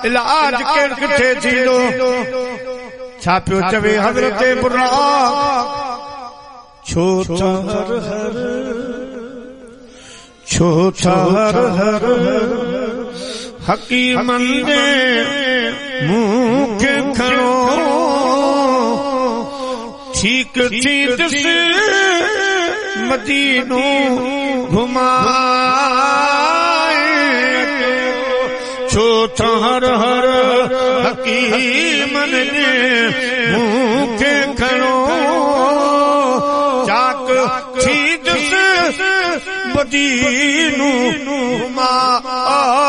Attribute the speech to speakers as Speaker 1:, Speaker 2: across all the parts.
Speaker 1: इलाज किथे थींदो छा पियो चवे हज़रत बुराक छो था हर हकीमन ने मुंह के खड़ो ठीक थी से मदीनो घुमाए छो था हर हकीमन ने मुंह के खड़ो चाक थी से मदीनो घुमाए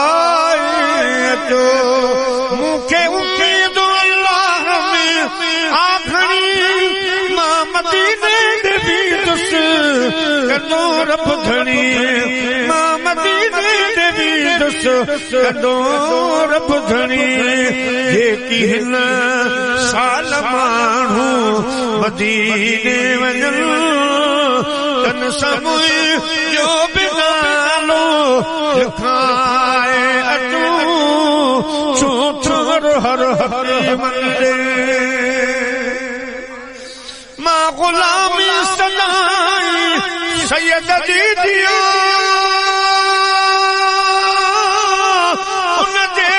Speaker 1: जो मुखे उम्मीद अल्लाह में आखरी मां मदीने दे भी दुस कदो रब धनी मां मदीने दे भी दुस कदो रब धनी ये की हिन साल माण्हू मदीने वञन तन समूह जो बिनालो लिखाए अचू छो हर मंदे मां गुलामी सजाई सैयद दी दिया उन जे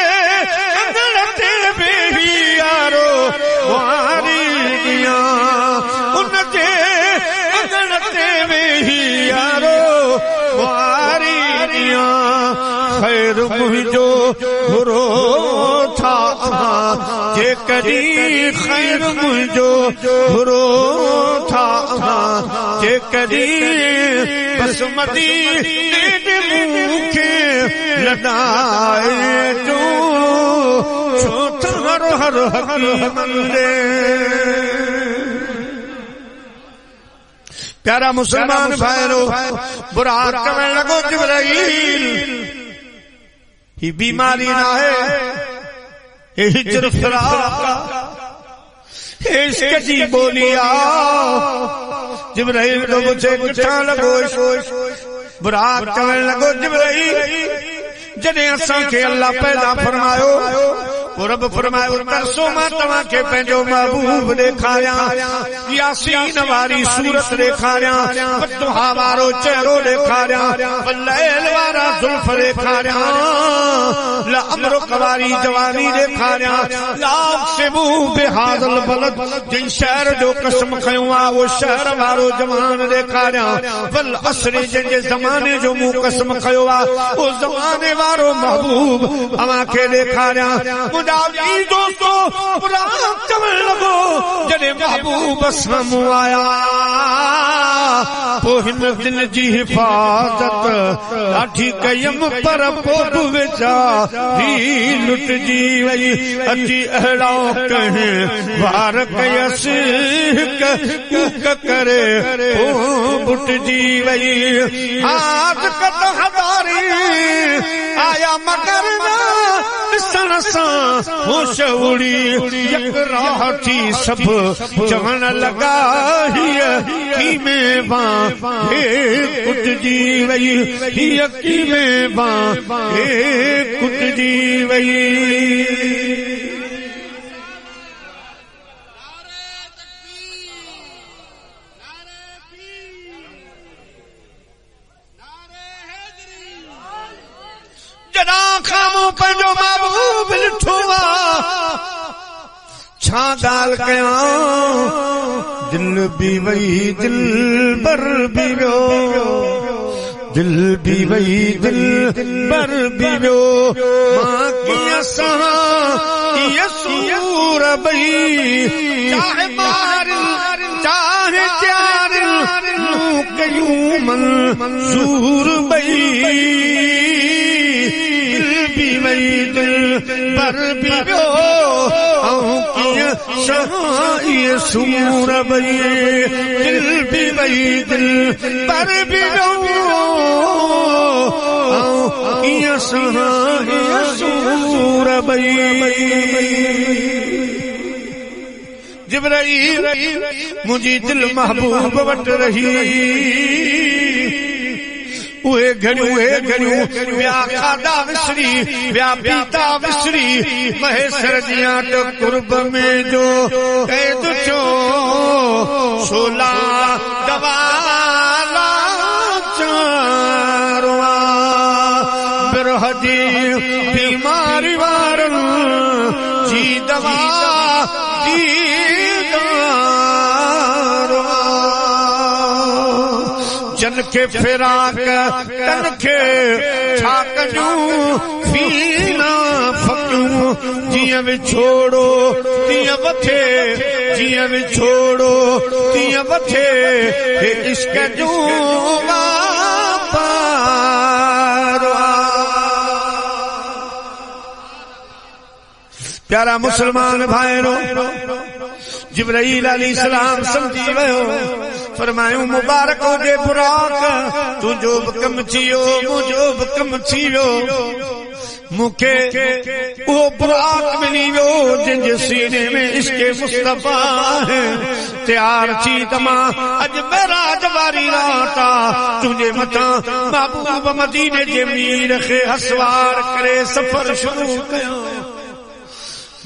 Speaker 1: अंगण ते वेही यारो वारी दिया उन जे अंगण ते वेही यारो वारी दिया खैर मुझो बुरो था जे कदी खैर मुझो बुरो था जे कदी बसमती दे मुखे लदाए जो छो हर मंदे प्यारा मुसलमान भाईरो बुराक कवण लगो जिब्राइल ही बीमारी ना है ये हिजर फराक इश्क जी बोलिया जिब्राइल को मुझे किथा लगो बुराक कवण लगो जिब्राइल जॾहिं असां खे अल्लाह पैदा फरमायो रब फरमायो तरसो मां तव्हां खे पंहिंजो महबूब ॾेखारियां यासीन वारी सूरत ॾेखारियां वतुहा वारो चेहरो ॾेखारियां लैल वारा ज़ुल्फ ॾेखारियां ला अमरुक वारी जवानी ॾेखारियां ला उक़सिमु बिहाज़ल बलद जिन शहर जो कसम खयो आहे उहो शहर वारो जवान ॾेखारियां वल असर जंहिंजे ज़माने जो मूं कसम खयो आहे उहो ज़माने वारो महबूब अव्हां खे ॾेखारियां दोस्तों बुराक कवण लगो जॾहिं महबूब साम्हूं आया पोइ हिन दिल जी हिफ़ाज़त ॾाढी कयम पर पोइ बि वेचारी लुटिजी वई अची अहिड़ा कंहिं वार कयसि कूक करे पोइ बुटिजी वई हाथ कत हज़ारी आया मगर ॾिसण सां होश उड़ी यकराह थी सब चवण लगा हीअ कीमें बां हे कुटिजी वई हीअ कीमें बां हे कुटिजी वई जॾां खां मूं पंहिंजो महबूब ॾिठो छा ॻाल्हि कयां दिल बि वई दिल बर बि वियो दिल बि वई दिल बर बि वियो मां कीअं सहां कीअं सूर बई चाहे मार चाहे चार मूं कयूं मंज़ूर बई वई दिल पर बि वियो ऐं कीअं सहां इहे सूर बई दिल बि वई दिल पर बि वियो ऐं कीअं सहां इहे सूर बई जिब्राइल मुंहिंजी दिल महबूब वटि रही उहे घड़ियूं व्या खादा विसरी व्या पीता विसरी महेश्वर जिया तो कुर्ब में जो कैद चो सोला दवाला चारवा बिरहदी बीमारी वारन जी दवा जन के फिराक तन के छाकजूं फीना फकूं जिया विछोड़ो तिया वथे जिया विछोड़ो तिया वथे इश्क जो प्यारा मुसलमान भाइयों जिब्राईल अलैहिस्सलाम समझी वियो फरमायूं मुबारक हुजे बुराक तुंहिंजो बि कमु थी वियो मुंहिंजो बि कमु थी वियो मूंखे उहो बुराक मिली वियो जंहिंजे सीने में इश्क मुस्तफा है तैयार थी त मां अॼु मेराज वारी रात तुंहिंजे मथां महबूब मदीने जे मीर खे हसवार करे सफ़र शुरू कयो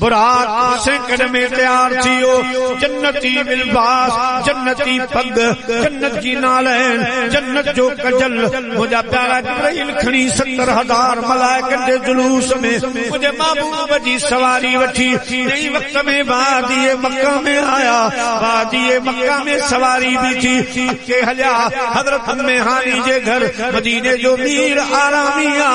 Speaker 1: बुराक सेकड़ में तैयार थियो जन्नती बिलबास जन्नती पग जन्नत की नालैन जन्नत जो कजल मुझा प्यारा जिब्राईल खणी 70,000 मलाइकन जे जुलूस में मुझे महबूब जी सवारी वठी नई वक्त में वादिए मक्का में आया वादिए मक्का में सवारी भी थी के हलिया हजरत उम्मे हानी जे घर मदीने जो मीर आरामिया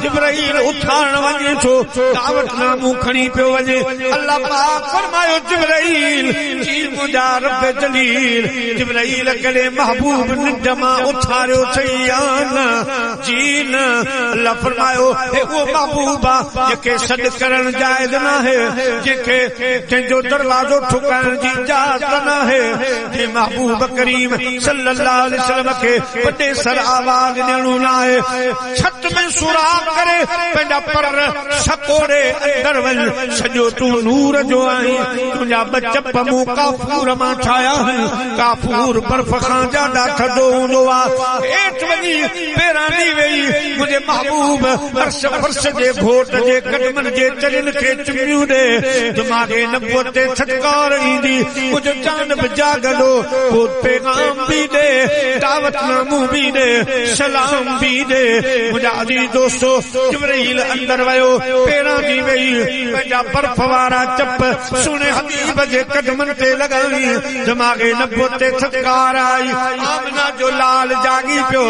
Speaker 1: जिब्राईल उठाण वञे थो दावत नामू खणी पियो अल्लाह पाक फरमायो जिब्राईल जी मुझा रब जलील जिब्राईल कले महबूब निजमा उठारियो चयान जी न अल्लाह फरमायो हे वो महबूबा जेके सद करण जायज ना है जेके जंहिंजो दरवाजो ठुकाइण जी इजाज़त न है जे महबूब करीम सल्लल्लाहु अलैहि वसल्लम के वॾे सर आवाज ॾियणो न आहे छत में सुराख करे पंहिंजा पर सकोड़े अंदर वञ सॼो तू नूर जो आई तुझा बचप मूं काफूर मां ठाया काफूर बर्फ खां ज्यादा थधो हूंदो आहे हेठि वञी पेरानी वेई मुंहिंजे महबूब अर्श फर्श जे घोट जे कदमनि जे चरिन खे चुमियूं ॾे दिमाग़े नबुवत ते थटकार ईंदी मुंहिंजो जान बि जागंदो पोइ पैगाम बि ॾे दावतनामो बि ॾे सलाम बि ॾे मुंहिंजा अज़ीज़ दोस्तो जिब्राईल अंदर वियो पेरानी वेई पंहिंजा बर्फ वारा चप सुने हबीब जे कदमन ते लगाई दिमाग़े नबुवत ते थटकार आई आमना जो लाल जागी पियो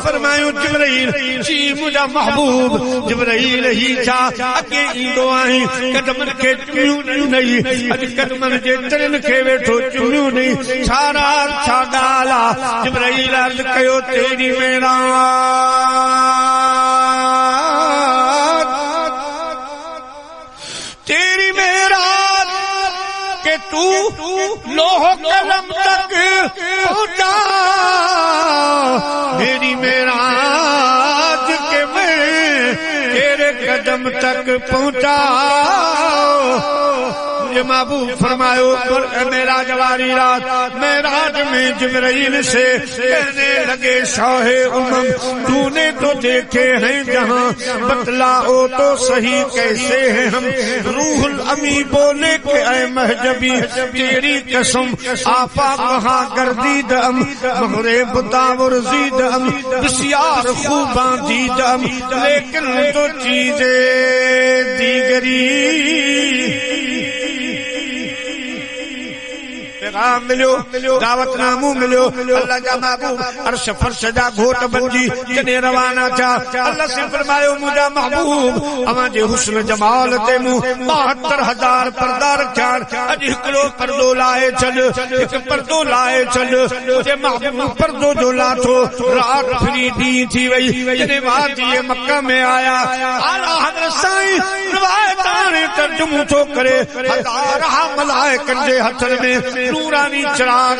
Speaker 1: फरमायो जिब्राईल जी मुझा महबूब जिब्राईल ही छा अगे ईंदो आई कदमन के चुमियूं नहीं अज कदमन जे चरन के वेठो चुमियूं नहीं छारा छा ॻाल्हि आहे जिब्राईल अर्ज़ कयो तेरी मेरा तू लोह कलम तक पहुंचा मेरी मेराज के मैं तेरे कदम तक पहुंचा मुझे महबूब फरमायो मेराज वाली रात मेराज में जिब्राईल से कहने लगे शाहे उमम तूने तो देखे हैं जहां बतलाओ तो सही कैसे हैं हम रूहुल अमी बोले के ऐ महजबी तेरी कसम आफा कहाँ गर्दीद हम मगरे बुतावर जीद हम बसियार खूबा दीद हम लेकिन तो चीजें दीगरी पैगाम मिलियो दावतनामो मिलियो अल्लाह जा महबूब अर्श फर्श जा घोट बंजी जने रवाना था अल्लाह से फरमायो मुझा महबूब अवां जे हुस्न जमाल ते मु 72,000 पर्दा रखिया अज हिकड़ो पर्दो लाए छॾ हिक पर्दो लाए छॾ जे महबूब पर्दो जो लाथो रात फिरी दी थी वई जने वादी मक्का में आया आला हज़रत साईं रिवायत ने तर्जुमो थो करे हज़ार मलाइकन जे हथन में नूरानी चिराग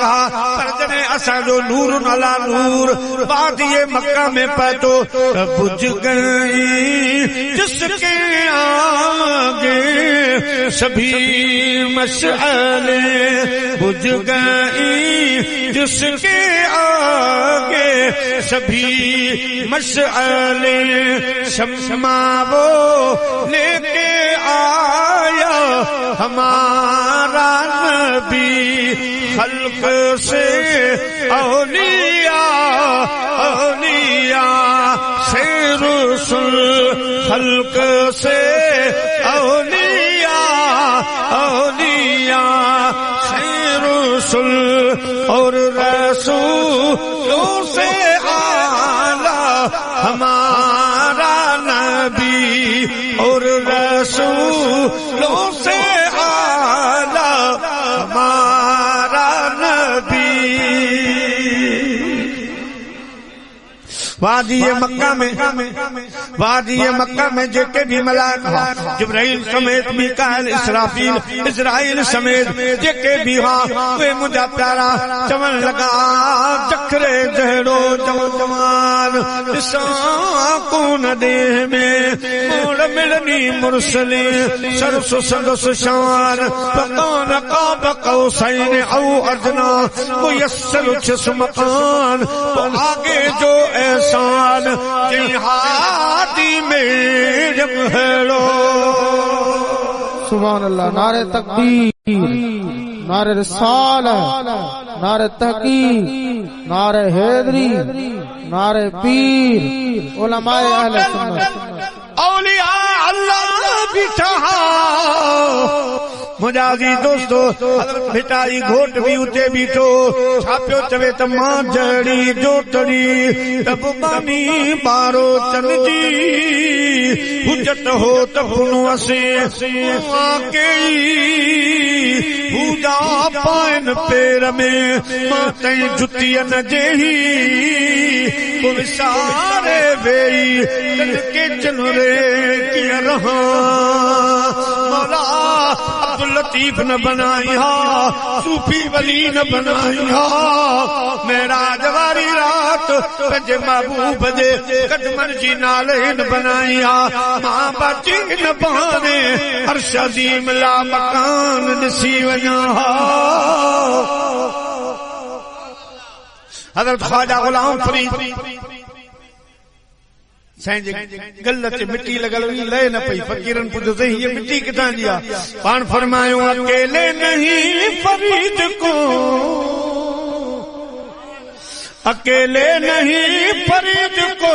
Speaker 1: पर जने असा जो नूर नला नूर वादिए मक्का में पैतो बुझ गई जिसके आगे सभी मशअले बुझ गई जिसके आगे सभी मशअले शम्मा वो लेके आया हमारा नबी खल्क से औलिया औलिया से रसूल खल्क से औलिया औलिया से रसूल और रसूलों से आला हमारा नबी और रसूलों से आला हमारा नबी। वादी मक्का में जेके भी मलाइका जिब्राइल समेत मीकाईल इसराफील इजराइल समेत जेके भी हाँ वे मुझा प्यारा चमन लगा चखरे जहड़ो जवान कौन देह में मोड़ मिलनी मुरसले सरस सदस शान पकान काब कौसैन औ अदना मुयस्सर छस मकान तो आगे जो एहसान जिहादी में जब हेलो।
Speaker 2: सुभान अल्लाह। नारे तकबीर, नारे रिसालत, नारे तहकीक, नारे हैदरी, नारे पीर, उलमाए अहले सुन्नत।
Speaker 1: औलिया अल्लाह बिठा मुजाजी दोस्तों भिटाई घोट भी उते बीठो छापियो चवे त मां जड़ी जोतड़ी तब बानी बारो चन जी हुजत हो त पुनो असे आके पूजा पाइन पेर में मां तई जुतियन जेही को विसारे वेई तन के चनुरे किया रहा मौला लतीफ न बनाई हा सूफी वली न बनाई हा मेराज वारी रात पंजे महबूब दे कदमन जी नाले न बनाई हा मां बची न बहाने अर्श अज़ीम ला मकान दिसी वञा हा। हज़रत ख्वाजा गुलाम फरीद गलत मिट्टी लगल हुई ले न पई फकीरन पुछो सही ये मिट्टी किथां जी आ पाण फरमायो अकेले नहीं फरीद को अकेले नहीं फरीद को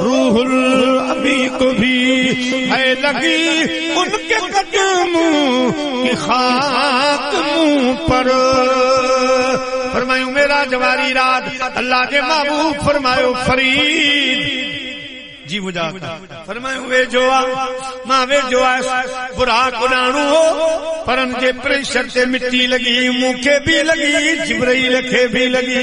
Speaker 1: रूहुल अमी को भी है लगी उनके कदमों की खाक मुंह पर। फरमायो मेरा जवारी रात अल्लाह के महबूब फरमायो फरीद जी मुझा फरमायो वे जो आ मां वे जो आ बुरा कुरानू हो परन जे प्रेशर से मिट्टी लगी मुखे भी लगी जिब्राइल खे भी लगी।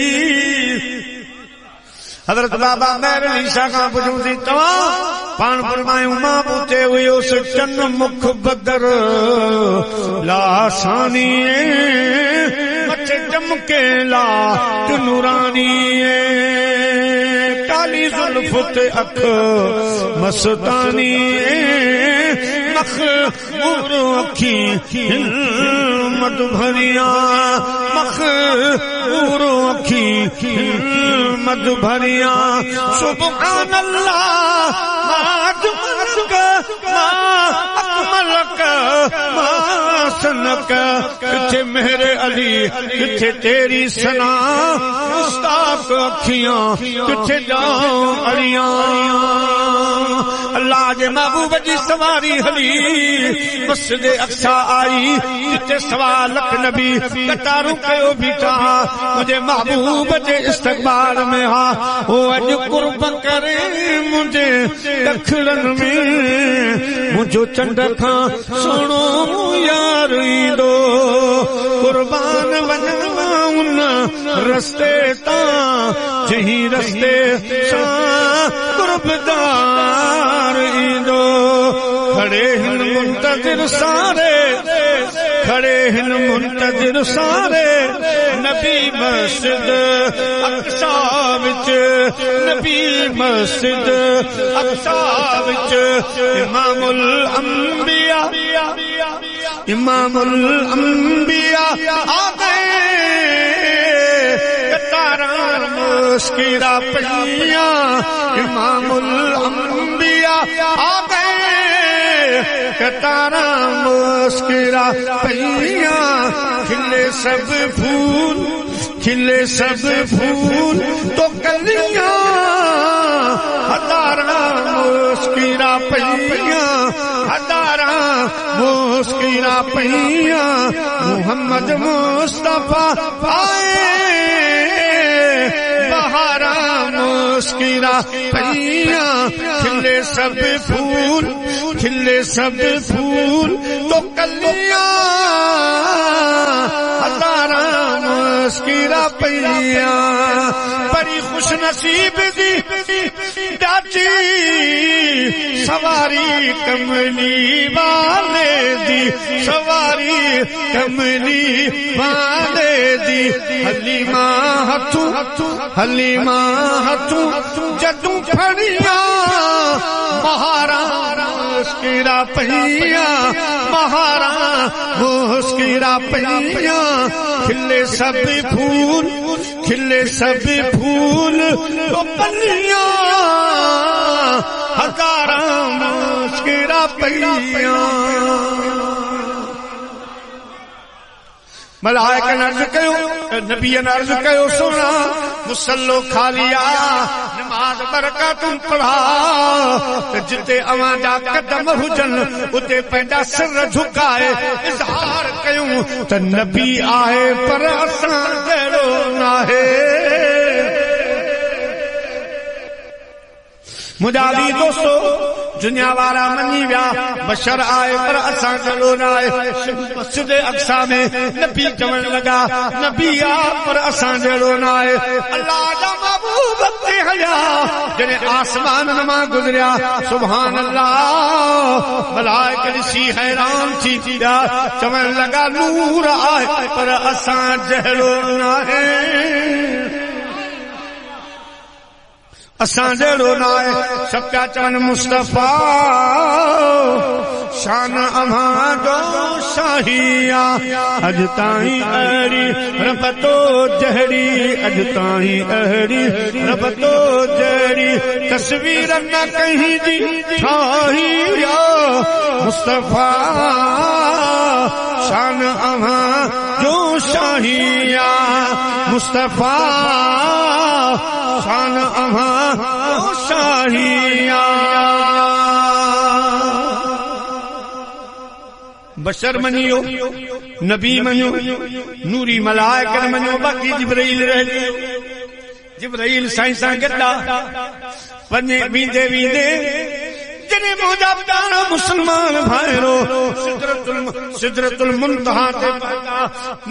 Speaker 1: हजरत बाबा मेहर ईशा का पुछूं थी तव्हां पाण फरमायो मां पूछे हुयो चन मुख बदर लासानी मथे चमके ला नूरानी काली जुल्फत अख मस्तानी मखमूर अखी मद भरिया मखमूर अखी मद भरिया सुभान अल्लाह सनक किथे मेरे अली किथे तेरी सना मुस्ताक अखियां किथे जाऊं अड़ियां अल्लाह जे महबूब जी सवारी हली मस्जिद अक्सा आई जिते सवा लख नबी कतारूं कयो बीठा मुझे महबूब जे इस्तक़बाल में हा वो अज कुर्ब करे मुझे दखड़न में मुझो चंड खां सोनो यार ईंदो कुर्बान वञा उन रस्ते तां जहीं रस्ते सां कुर्बदार ईंदो खड़े हिन मुंतज़िर सारे खड़े हिन मुंतज़िर सारे नबी मस्जिद अक्सा विच नबी मस्जिद अक्सा विच इमामुल अंबिया इमामुल अंबिया आ गए तारा मुस्किरा पैया इमामुल अंबिया आ गए तारा मुस्किरा पैया खिले सब फूल तो कलियां हजारा मुस्किरा पैया हजारा मुस्किरा पैया मोहम्मद मुस्तफा आए बहारा मुस्किरा पैया खिले सब फूल तो कलियां हजारा मुस्किरा पैया बड़ी खुश नसीब दी दाची सवारी कमली वाले दी सवारी कमली वाले दी हलीमा हथू जदू फड़िया महारा मुस्किरा पैया महारा मुस्किरा पैया खिले सब फूल तो पलिया हजारा मुस्किरा पैया मलाइका ने अर्ज कयो नबी ने अर्ज कयो सोना मुसल्लो खा लिया नमाज बरकतुं पढ़ा जिते अवां जा कदम हुजन उते पंहिंजा सिर झुकाए इज़हार कयूं त नबी आहे पर असां जहिड़ो नाहे मुंहिंजा बि दोस्तो दुनिया वारा मञी विया बशर आए पर असां जहिड़ो न आहे मस्जिद अक्सा में नबी चवण लॻा नबी आ पर असां जहिड़ो न आहे अल्लाह जा महबूब ते हया जॾहिं आसमान मां गुज़रिया सुभान अल्लाह मलाइका ॾिसी हैरान थी विया चवण लॻा नूर आहे पर असां जहिड़ो न आहे असां जहिड़ो न आहे सभु पिया चवनि मुस्तफ़ा शान अव्हां जो शाहिया अॼु ताईं अहिड़ी रबतो जहिड़ी अॼु ताईं अहिड़ी रबतो जहिड़ी तस्वीर न कहीं जी ठाहिया मुस्तफ़ा शान अव्हां जो शाहिया मुस्तफ़ा शान अव्हां शाहिया बशर मञियो नबी मञियो नूरी मलाइका मञियो बाक़ी जिब्राइल रह गयो जिब्राइल साईं सां गॾा वञे वेंदे जने मुंहिंजा प्यारा मुसलमान भाइरो सिदरतुल मुंतहा ते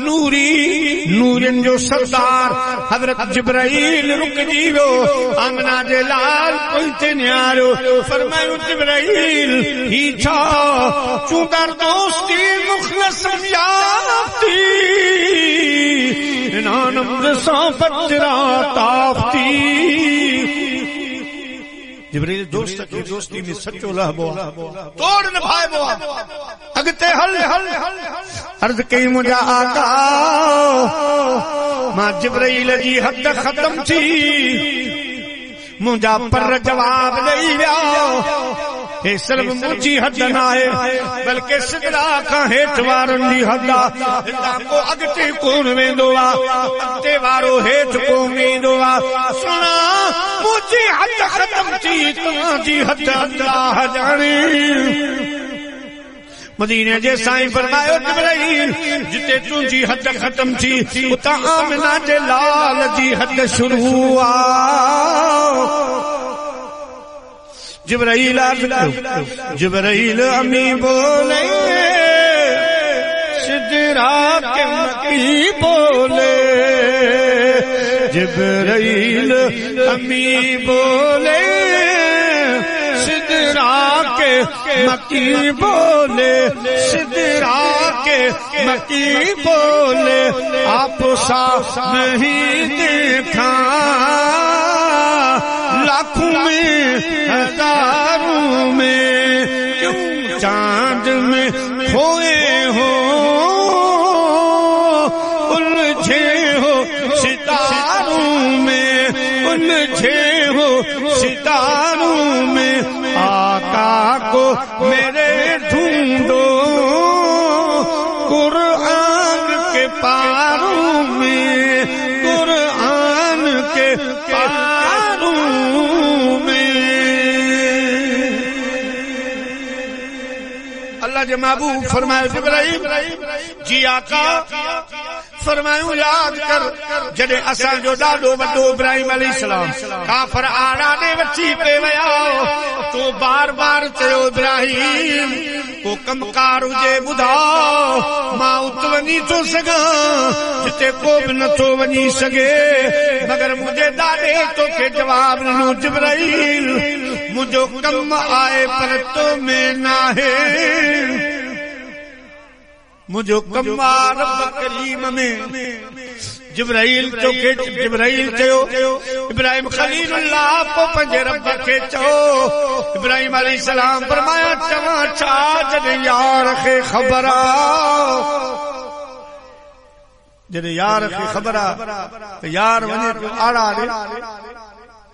Speaker 1: नूरिन जो सरदार हज़रत जिब्राइल रुकजी वियो आमना जे लाल कोई ते न्यारो फरमायो जिब्राइल ही छा चूंदर दोस्ती मुखलस याफ्ती नानम सां बचरा ताफ्ती जिब्राइल दोस्त की दोस्ती में सच्चो लहबो तोड़ निभाइबो अगते हल अर्ज कई मुंहिंजा आका मां जिब्राइल जी हद खत्म थी मुंहिंजा पर जवाब ॾेई विया हे सिर्फ़ मुंहिंजी हद न आहे बल्कि सिदरा खां हेठि वारनि जी हद आहे को अॻिते कोन वेंदो आहे अॻिते वारो हेठि कोन वेंदो आहे सुना मुंहिंजी हद ख़तम थी तव्हांजी हद अल्लाह ॼाणे मदीने जे साईं फरमायो जिब्राइल जिते तुंहिंजी हद ख़तम थी उतां आमिना जे लाल जी हद शुरू आहे जिब्राइल जिब्राइल अमी बोले सिदरा के मकी बोले जिब्राइल अमी बोले सिदरा के मकी बोले सिदरा के मकी बोले आप सा नहीं देखा लाखों में हजारों में क्यों चांद में खोए हो, उलझे हो सितारों में, उलझे हो सितारों में, आका को मेरे ढूंढो कुरान के पारों में, कुरान के पारों में। अल्लाह जे महबूब फरमाए जिब्राइल जी आका फरमायूं याद कर जॾहिं असां जो ॾाढो वॾो इब्राहिम अलैहिस्सलाम काफ़र आराने वठी पे विया, तो बार बार चयो इब्राहिम को कमकार हुजे ॿुधाओ, मां उत वञी थो सघां जिते को बि नथो वञी सघे, मगर मुंहिंजे ॾाॾे तोखे जवाब ॾिनो जिब्राइल मुंहिंजो कम आहे पर तो में नाहे, मुझो कम्मा रब करीम में। जिब्राइल चयो इब्राहिम खलीलुल्लाह को पंहिंजे रब खे चओ। इब्राहिम अलैहिस्सलाम फरमाया चवां छा जॾहिं यार खे ख़बर आ, जॾहिं यार खे ख़बर आ त यार वञे पियो आड़ा ॾे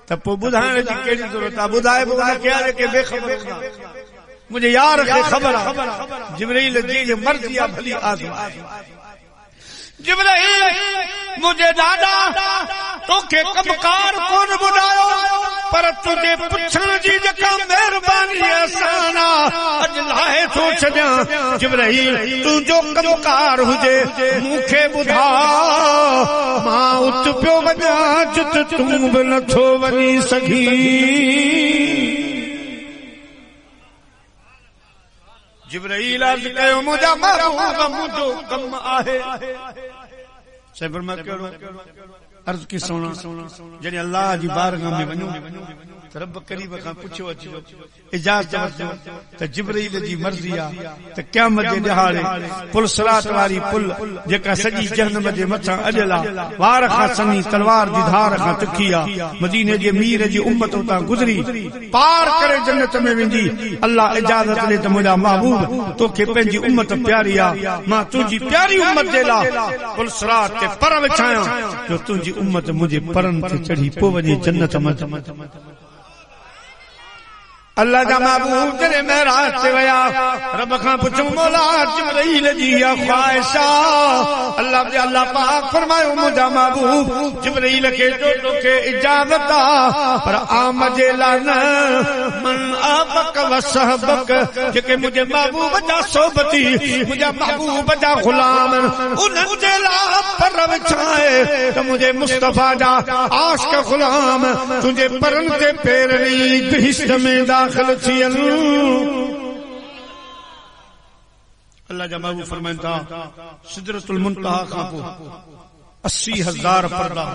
Speaker 1: त पोइ ॿुधाइण जी कहिड़ी ज़रूरत आहे, ॿुधाए बि उनखे आहे के बेख़बर मुझे यार खे ख़बर आहे। जिब्राइल जी मर्ज़ी आहे भली आज़मा। जिब्राइल मुझे ॾाॾा तोखे कमकार कोन ॿुधायो, पर तुझे पुछण जी जेका महिरबानी आसान आहे अॼु लाहे थो छॾियां। जिब्राइल तुंहिंजो कमकार हुजे मूंखे ॿुधा, मां उत पियो वञां जिते तूं बि नथो वञी सघीं। जिब्राइल अर्ज़ कयो मुंहिंजा महबूब मुंहिंजो कम आहे। साईं फरमायो कहिड़ो? अर्ज़ की सोना जॾहिं अल्लाह जी बारगाह में वञो त रब करीब खां पुछियो अचिजो इजाज़त वठो त जिब्राइल जी मर्ज़ी आहे त क़यामत जे ॾहाड़े पुल सिरात वारी पुल जेका सॼी जहन्नम जे मथां अॼल आहे, वार खां सनी तलवार जी धार खां तिखी आहे, मदीने जे मीर जी उम्मत उतां गुज़री पार करे जन्नत में वेंदी। अल्लाह इजाज़त ॾे त मुंहिंजा महबूब तोखे पंहिंजी उम्मत प्यारी आहे, मां तुंहिंजी प्यारी उम्मत जे लाइ पुल सिरात ते पर विछायां जो तुंहिंजी उम्मत मुंहिंजे परनि ते चढ़ी पोइ वञे जन्नत में। अल्लाह जा महबूब जॾहिं महराज ते विया रब खां पुछो मौला जिब्राइल जी इहा ख़्वाहिश आहे। अल्लाह पाक फरमायो मुंहिंजा महबूब जिब्राइल खे तोखे इजाज़त आहे, पर आम जे लाइ न, मन आबक व सहबक जेके मुंहिंजे महबूब जा सोबती मुंहिंजा महबूब जा ग़ुलाम उन्हनि जे लाइ पर विछाए त मुंहिंजे मुस्तफ़ा जा आशिक़ ग़ुलाम तुंहिंजे परनि ते पेरणी बहिश्त में दाख़िल थियन। अल्लाह जा महबूब फरमाइनि था सिदरतुल मुंतहा खां पोइ 80,000 पर्दा,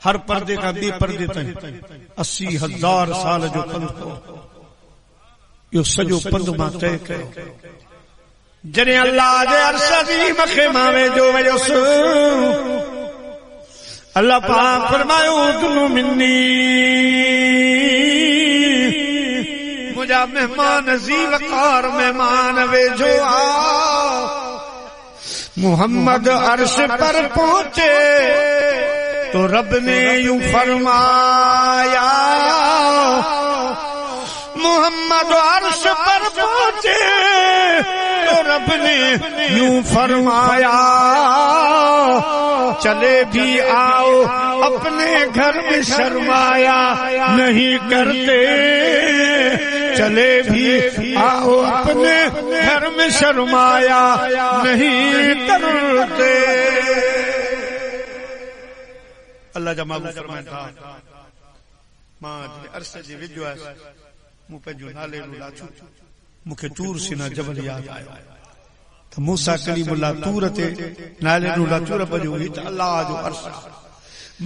Speaker 1: हर पर्दे खां ॿिए पर्दे ताईं 80,000 साल जो पंधु हो। इहो सॼो पंधु मां तय कयो। जॾहिं अल्लाह जे अर्श अज़ीम खे मां वेझो वियुसि, अल्लाह पाक फरमायो दुनु मिन्नी मुंहिंजा मेहमान ज़ी वक़ार मेहमान वेझो आ। मोहम्मद अर्श पर पहुंचे तो रब ने यूं फरमाया, मोहम्मद अर्श पर पहुंचे तो रब ने यूं फरमाया, चले भी आओ अपने घर में शर्माया नहीं करते, चले भी आओ अपने घर में शर्माया नहीं करते। अल्लाह जा महबूब फरमाइनि था मां अर्श जे विझो आहे मूं पंहिंजो नाले नु लाचू मूंखे तूर सीना जबल याद आयो त मूसा कलीमुल्लाह तूर ते नाले नु लाचू रब जो ही त अल्लाह जो अर्श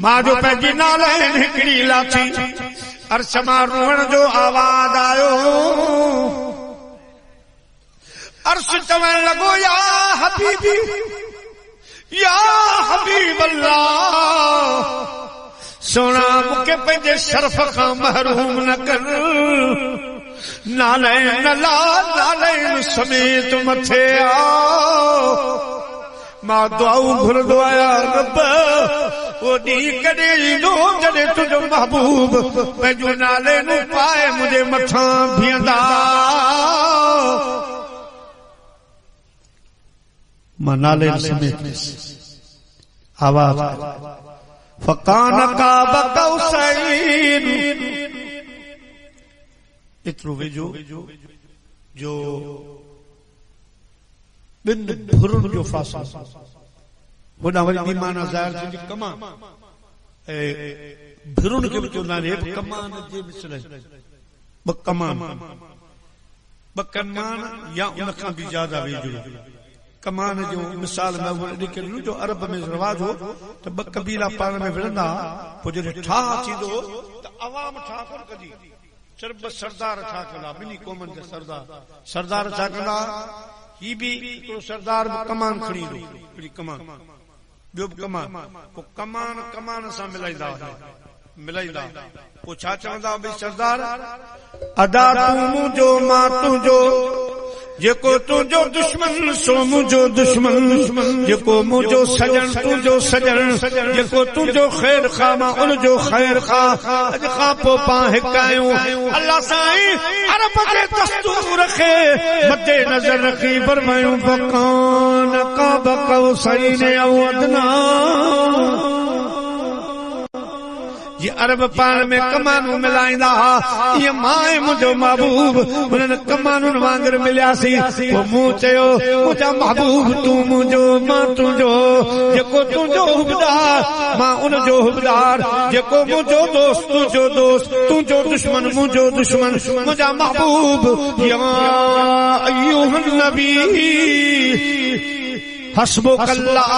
Speaker 1: मां जो पंहिंजी नाले हिकिड़ी लाची अर्श मां रोहण जो आवाज़ आयो। अर्श चवण लॻो या हबीबी या हबीब अल्लाह, सोना मूंखे पंहिंजे शर्फ खां महरूम न कर, नालैन नालैन समेत मथे आओ मां दुआऊं घुरंदो आहियां रब वो ॾींहुं कॾहिं ईंदो जॾहिं तुंहिंजो महबूब पंहिंजो नाले नूं पाए मुंहिंजे मथां बीहंदा मां नाले समेत आवाज फकान काब कौसैन एतिरो वेझो जो बिन भुरुन जो फासलो होॾां वरी ईमान ज़ाहिर थींदी कमान भुरुन खे बि चवंदा आहिनि कमान जे मिसल ॿ कमान या उन खां बि ज्यादा वेझो कमान जो मिसाल में ॾेखारियो जो अरब में रिवाज हो त ॿ कबीला पाण में विढ़ंदा पोइ जॾहिं ठाह थींदो त अवाम ठाह कोन कंदी सिर्फ़ सरदार ठाह कंदा ॿिन्ही क़ौमनि जा सरदार छा कंदा ही भी हिकिड़ो सरदार बि कमान खणी ईंदो हिकिड़ी कमान ॿियो बि कमान पोइ कमान सां मिलाईंदा पोइ छा चवंदा भई सरदार अदा तूं मुंहिंजो मां तुंहिंजो जेको तुंहिंजो दुश्मन सो मुंहिंजो दुश्मन जेको मुंहिंजो सजन तुंहिंजो सजन जेको तुंहिंजो ख़ैर खा मां उनजो ख़ैर खा अॼु खां पोइ पाण हिकु आहियूं अल्लाह साईं अरब खे दस्तूर रखे मदे नज़र रखी फरमायूं फकान काब कौसैन औ अदना ये अरब पाण में कमानू मिलाईंदा ये माए मुंहिंजो महबूब उन्हनि कमानुनि वांगुरु मिलियासीं पोइ मूं चयो मुंहिंजा महबूब तूं मुंहिंजो मां तुंहिंजो जेको तुंहिंजो हुबदार मां उनजो हुबदार जेको मुंहिंजो दोस्त तुंहिंजो दोस्त तुंहिंजो दुश्मन मुंहिंजो दुश्मन मुंहिंजा महबूब या अय्युहन नबी हस्बुकल्लाह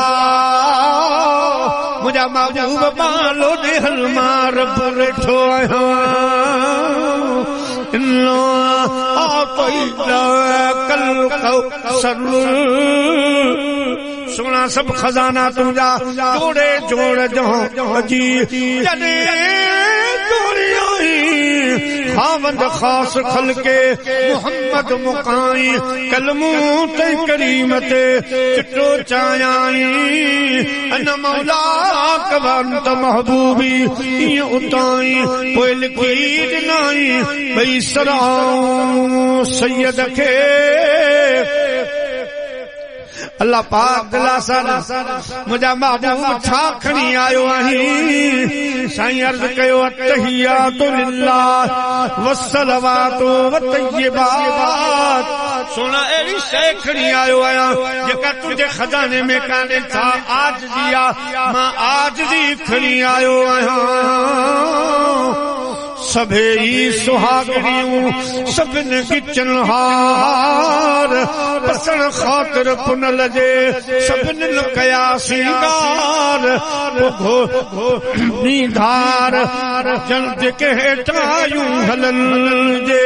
Speaker 1: मुंहिंजा महबूब मालो ॾेहल मां रब वेठो आहियां इन्ना आतैनाकल कौसर सोना सब खजाना तुंहिंजा जोड़े जोड़ जो जी खावंद खास खलके मोहम्मद मुकाई कलमू ते करीम ते चिट्टो चायाई अन मौला कवंत महबूबी ईअं उताई पोइ लिखी ॾिनाई भई सराऊं सैयद खे अल्लाह पाक दिलासा मुंहिंजा महबूब छा खणी आयो आहीं साईं अर्ज़ कयो अत्तहियातु लिल्लाह वस्सलवातु वत्तय्यिबात सोना अहिड़ी शइ खणी आयो आहियां जेका तुंहिंजे खजाने में कान्हे छा आजिज़ी आहे मां आजिज़ी खणी आयो आहियां सभेई सुहागणियूं सभिनि गिचन हार बसण ख़ातिर पुनल जे सभिनि कया सिंगार नीधार जल्द के हेठायूं हलन जे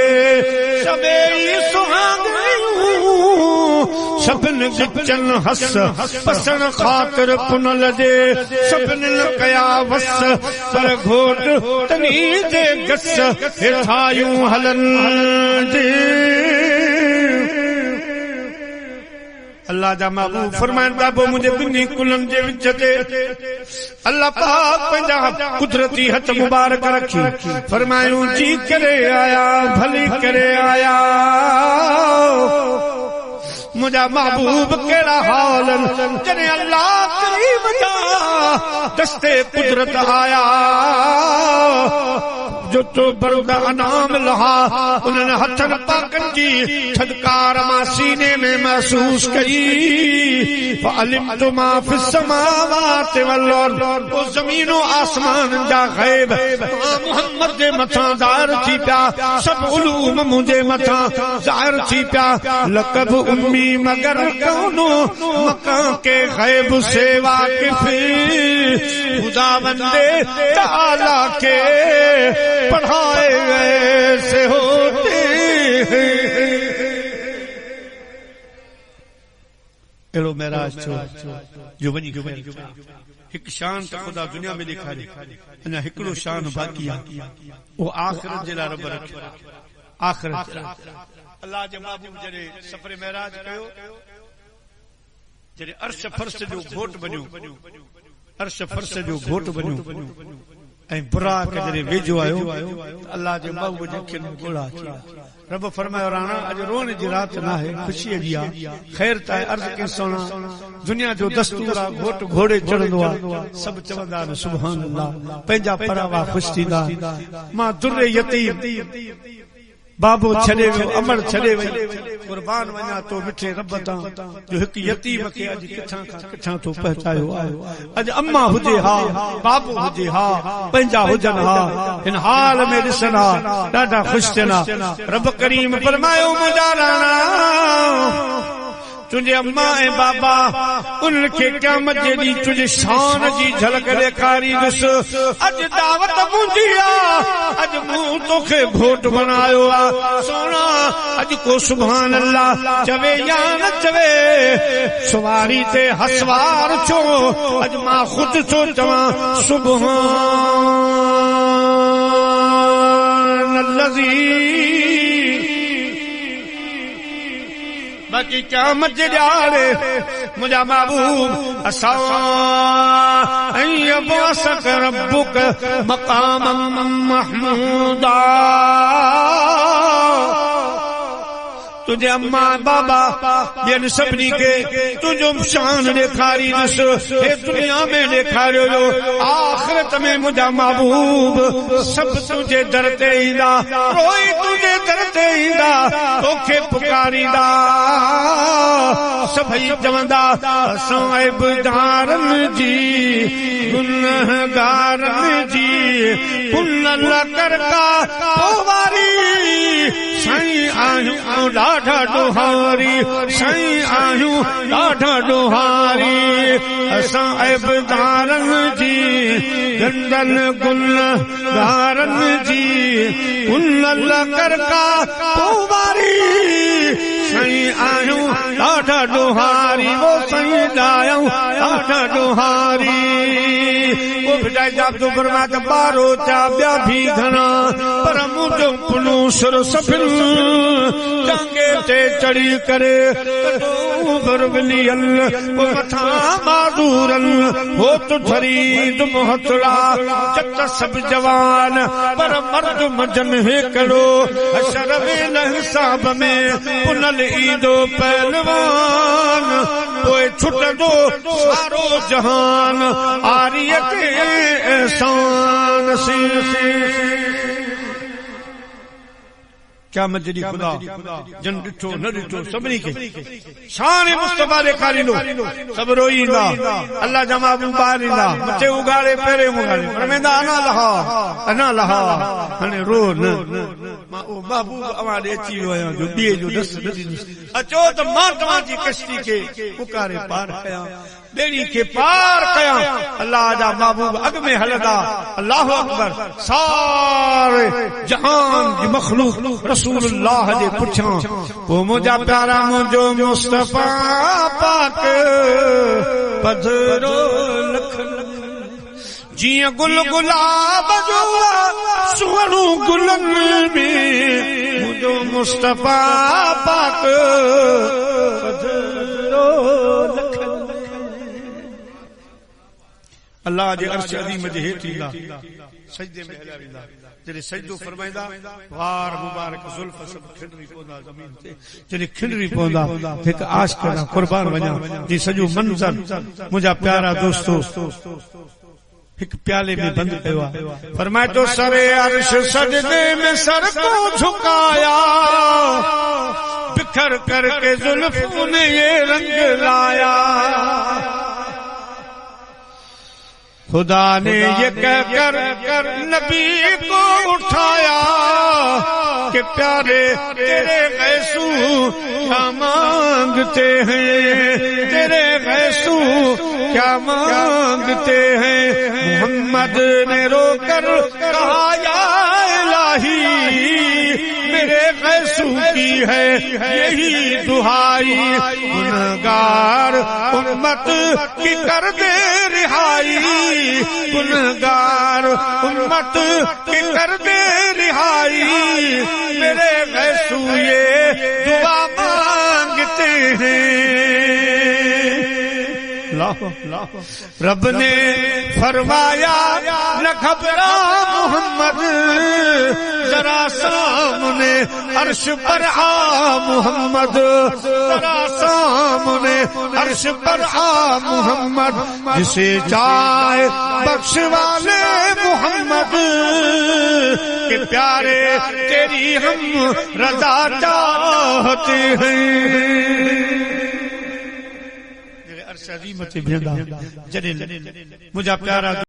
Speaker 1: सभेई सुहागणियूं सभिनि गिचन हस बसण ख़ातिर पुनल जे सभिनि कया वस पर घोट तनी जे हेठायूं हलन जे अल्लाह जा महबूब फरमाइनि था पोइ मुंहिंजे ॿिन्ही कुलनि जे विच ते अल्लाह पाक पंहिंजा कुदरती हथ मुबारक रखी फरमायूं जी करे आया भली करे आया मुंहिंजा महबूब कहिड़ा हाल जॾहिं अल्लाह करीम जा दस्ते कुदरत आया जो तो बरोदा अनाम लहा उन्होंने हथन पाकन जी थदकार मां सीने में महसूस कई फअलिमतु मा फिस समावाति वल अर्द वो ज़मीनो आसमान जा गैब मोहम्मद जे मथां ज़ाहिर थी पिया सब उलूम मुंहिंजे मथां ज़ाहिर थी पिया लक़ब उम्मी मगर कौनो मकां के गैब से वाकिफ खुदा बंदे ताला के पढ़ाए ऐसे होते एड़ो महराज जो वञी हिकु शान त ख़ुदा दुनिया में ॾेखारे अञा हिकिड़ो शान बाक़ी आहे वो आख़िरत जे लाइ रब रखे आखिरत अल्लाह जे महबूब जड़े सफर महराज कयो जड़े अर्श फर्श जो घोट बनियो अर्श फर्श जो घोट बनियो ऐं बुराक जड़े वेझो आयो अल्लाह जे महबूब जे अखियुनि में ॻोढ़ा थी रब फरमायो राणा अॼु रोन जी रात न आहे ख़ुशीअ जी आहे ख़ैर त अर्ज़ के सोना दुनिया जो दस्तूर आहे घोट घोड़े चढ़ंदो आहे सभु चवंदा आहिनि सुभान अल्लाह पंहिंजा परावा ख़ुशि थींदा मां दुर्रे यतीम बाबो छॾे वियो अमर छॾे वई कुर्बान वञा तो मिठे रब तां जो हिकु यतीम खे अॼु किथां खां किथां तो पहुचायो आहे अॼु अम्मा हुजे हा बाबो हुजे हा पंहिंजा हुजनि हा हिन हाल में ॾिसनि हा ॾाढा ख़ुशि थियनि रब करीम फरमायो मुंहिंजा राणा तुझे अम्मा ऐं बाबा उन्हनि खे क़यामत जे ॾींहुं तुंहिंजी शान जी झलक ॾेखारी ॾिस अॼु दावत मुंहिंजी आहे अॼु मूं तोखे घोट बनायो आहे सोना अॼु को सुभान अल्लाह चवे या न चवे सवारी ते हसवार छो अॼु मां ख़ुदि थो चवां सुभान अल्लाज़ी बाकी क़यामत जे ॾियारे मुंहिंजा महबूब असां यबअसक रब्बुक मक़ामम महमूदा तुझे अम्मा बाबा ॿियनि सभिनी खे तुंहिंजो शान ॾेखारी ॾिस हे दुनिया में ॾेखारियो जो आख़िरत में मुंहिंजा महबूब सभु तुंहिंजे दर ते ईंदा रोई तुंहिंजे दर ते ईंदा तोखे पुकारींदा सभई चवंदा असां इब्दारनि जी गुनहगारनि जी पुन कर का पोवारी साईं आहियूं ॾाढा ॾोहारी साईं आहियूं ॾाढा ॾोहारी असां इब्दारनि जी गंदन गुनहगारनि जी पुन कर का पोवारी साईं आहियूं ॾाढा ॾोहारी वो साईं आहियूं ॾाढा ॾोहारी वो भिटाई जाबतो फरमा त ॿारो चा ॿिया भी घणा पर मुंहिंजो पुलूसर सभिनी टांगे ते चढ़ी करे बरवलियल वो मथां मादूरन हो तो फरीद मोहतड़ा चट सब जवान पर मर्द मजन हिकिड़ो शर्म हिसाब में पुनल ईंदो पहलवान पोइ छुटंदो सारो जहान आरीअ खे एहसान सी क़यामत जॾहिं ख़ुदा जन ॾिठो न ॾिठो सभिनी खे शान मुस्तफा ॾेखारींदो सभु रोईंदा अल्लाह जा महबूब ॿाहिरि ईंदा मथे उघाड़े पहिरें उघाड़े फरमाईंदा अना लहा हाणे रो न मां उहो महबूब अवां ॾे अची वियो आहियां जो ॿिए जो डस अचो त मां तव्हांजी कश्ती खे पुकारे पार कयां ॿेड़ी खे पार कयां अल्लाह जा महबूब अॻ में हलंदा अल्लाहु अकबर सारे जहान जी मखलूक रसूलुल्लाह जे पुठियां पोइ मुंहिंजा प्यारा मुंहिंजो मुस्तफा पाक पधरो लखन जीअं गुल गुलाब जो सुवणू गुलनि में मुंहिंजो मुस्तफा पाक पधरो लखन अल्लाह जे अर्श अज़ीम जे हेठि ईंदा सजदे में हलिया वेंदा जॾहिं सजदो फरमाईंदा वार मुबारक ज़ुल्फ सभु खिंडरी पवंदा ज़मीन ते जॾहिं खिंडरी पवंदा हिकु आशिक़ ॾांहुं क़ुर्बान वञा जी सॼो मंज़र मुंहिंजा प्यारा दोस्तो हिकु प्याले में बंद कयो आहे फरमाए तो सरे अर्श सजदे में सर को झुकाया बिखर करके ज़ुल्फ़ों ने ये रंग लाया खुदा ने ये कहकर नबी को उठाया कि प्यारे तेरे गैसू क्या मांगते हैं तेरे गैसू क्या मांगते हैं मोहम्मद ने रोकर कहा या इलाही मेरे गैसू की है यही दुहाई, गुनहगार उम्मत की कर दे रिहाई, गुनहगार उम्मत की कर दे रिहाई, मेरे गैसू ये दुआ मांगते हैं। रब ने फरमाया न घबरा मोहम्मद, जरा सामने अर्श पर आ मोहम्मद, जरा सामने अर्श पर आ मोहम्मद, जिसे चाहे बख्श वाले मोहम्मद के प्यारे तेरी हम रजा चाहते हैं। अजीमत भेदा जॾहिं मुंहिंजा प्यारा